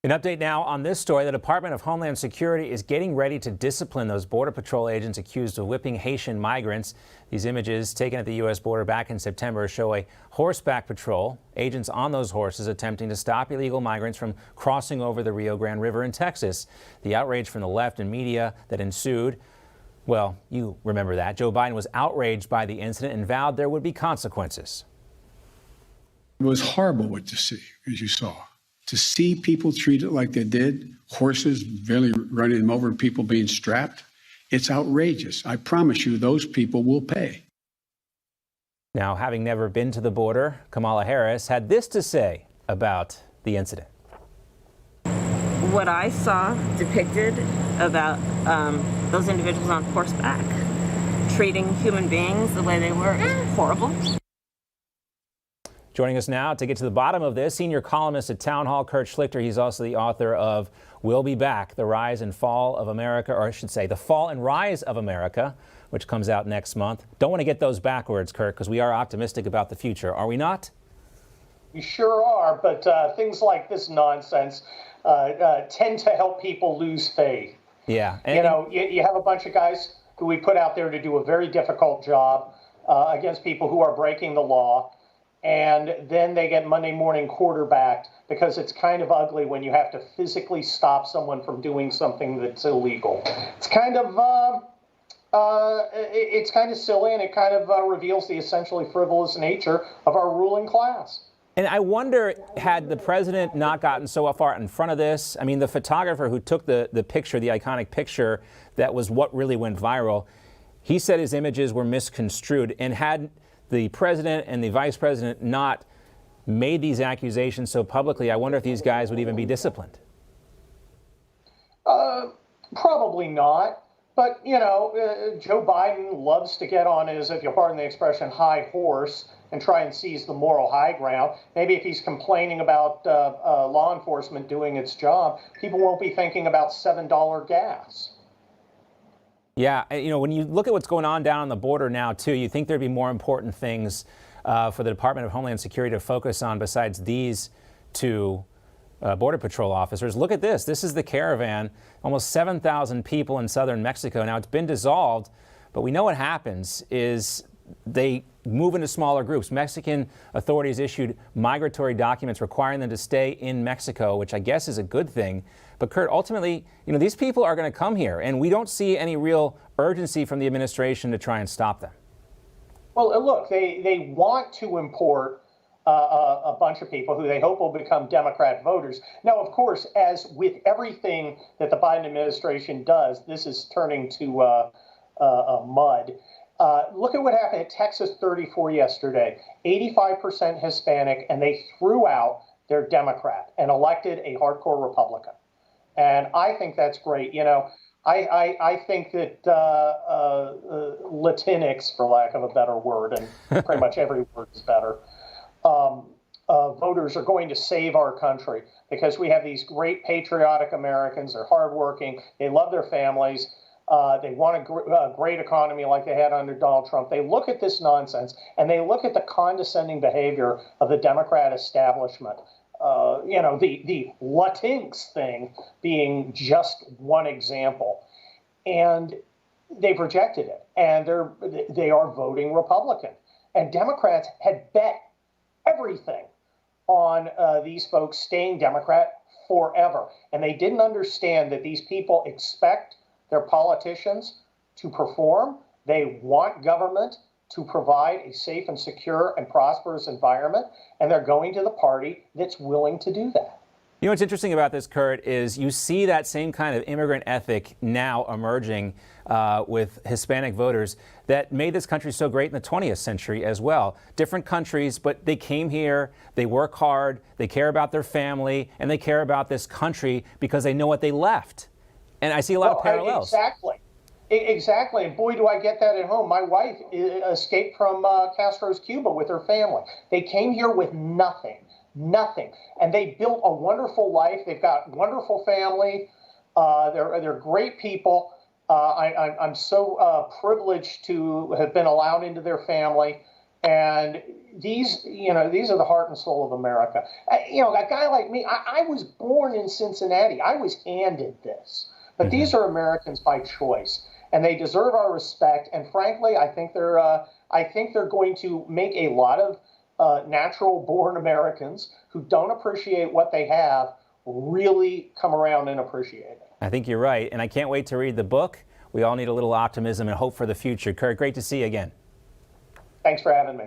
An update now on this story. The Department of Homeland Security is getting ready to discipline those Border Patrol agents accused of whipping Haitian migrants. These images taken at the U.S. border back in September show a horseback patrol, agents on those horses attempting to stop illegal migrants from crossing over the Rio Grande River in Texas. The outrage from the left and media that ensued, well, you remember that. Joe Biden was outraged by the incident and vowed there would be consequences. It was horrible what to see, as you saw. To see people treated like they did, horses barely running them over, people being strapped, it's outrageous. I promise you those people will pay. Now, having never been to the border, Kamala Harris had this to say about the incident. What I saw depicted about those individuals on horseback treating human beings the way they were is horrible. Joining us now to get to the bottom of this, senior columnist at Town Hall, Kurt Schlichter. He's also the author of We'll Be Back, The Rise and Fall of America, or I should say The Fall and Rise of America, which comes out next month. Don't want to get those backwards, Kurt, because we are optimistic about the future, are we not? We sure are, but things like this nonsense tend to help people lose faith. Yeah. You have a bunch of guys who we put out there to do a very difficult job against people who are breaking the law. And then they get Monday morning quarterbacked because it's kind of ugly when you have to physically stop someone from doing something that's illegal. It's kind of silly, and it kind of reveals the essentially frivolous nature of our ruling class. And I wonder, had the president not gotten so far in front of this, I mean, the photographer who took the picture, the iconic picture, that was what really went viral, he said his images were misconstrued, and had the president and the vice president not made these accusations so publicly, I wonder if these guys would even be disciplined. Probably not. But, Joe Biden loves to get on his, if you'll pardon the expression, high horse and try and seize the moral high ground. Maybe if he's complaining about law enforcement doing its job, people won't be thinking about $7 gas. Yeah, when you look at what's going on down on the border now, too, you think there'd be more important things for the Department of Homeland Security to focus on besides these two Border Patrol officers. Look at this. This is the caravan, almost 7,000 people in southern Mexico. Now, it's been dissolved, but we know what happens is they move into smaller groups. Mexican authorities issued migratory documents requiring them to stay in Mexico, which I guess is a good thing. But Kurt, ultimately, these people are going to come here, and we don't see any real urgency from the administration to try and stop them. Well, look, they want to import a bunch of people who they hope will become Democrat voters. Now, of course, as with everything that the Biden administration does, this is turning to mud. Look at what happened at Texas 34 yesterday. 85% Hispanic, and they threw out their Democrat and elected a hardcore Republican. And I think that's great. I think that Latinx, for lack of a better word, and pretty much every word is better, voters are going to save our country because we have these great patriotic Americans. They're hardworking. They love their families. They want a great economy like they had under Donald Trump. They look at this nonsense, and they look at the condescending behavior of the Democrat establishment. The Latinx thing being just one example. And they've rejected it. And they are voting Republican. And Democrats had bet everything on these folks staying Democrat forever. And they didn't understand that these people expect their politicians to perform. They want government to provide a safe and secure and prosperous environment, and they're going to the party that's willing to do that. What's interesting about this, Kurt, is you see that same kind of immigrant ethic now emerging with Hispanic voters that made this country so great in the 20th century as well. Different countries, but they came here, they work hard, they care about their family, and they care about this country because they know what they left. And I see a lot of parallels. Exactly. And boy, do I get that at home. My wife escaped from Castro's Cuba with her family. They came here with nothing. And they built a wonderful life. They've got wonderful family. They're great people. I'm so privileged to have been allowed into their family. And these are the heart and soul of America. A guy like me, I was born in Cincinnati. I was handed this. But these are Americans by choice, and they deserve our respect. And frankly, I think they're going to make a lot of natural-born Americans who don't appreciate what they have really come around and appreciate it. I think you're right, and I can't wait to read the book. We all need a little optimism and hope for the future. Kurt, great to see you again. Thanks for having me.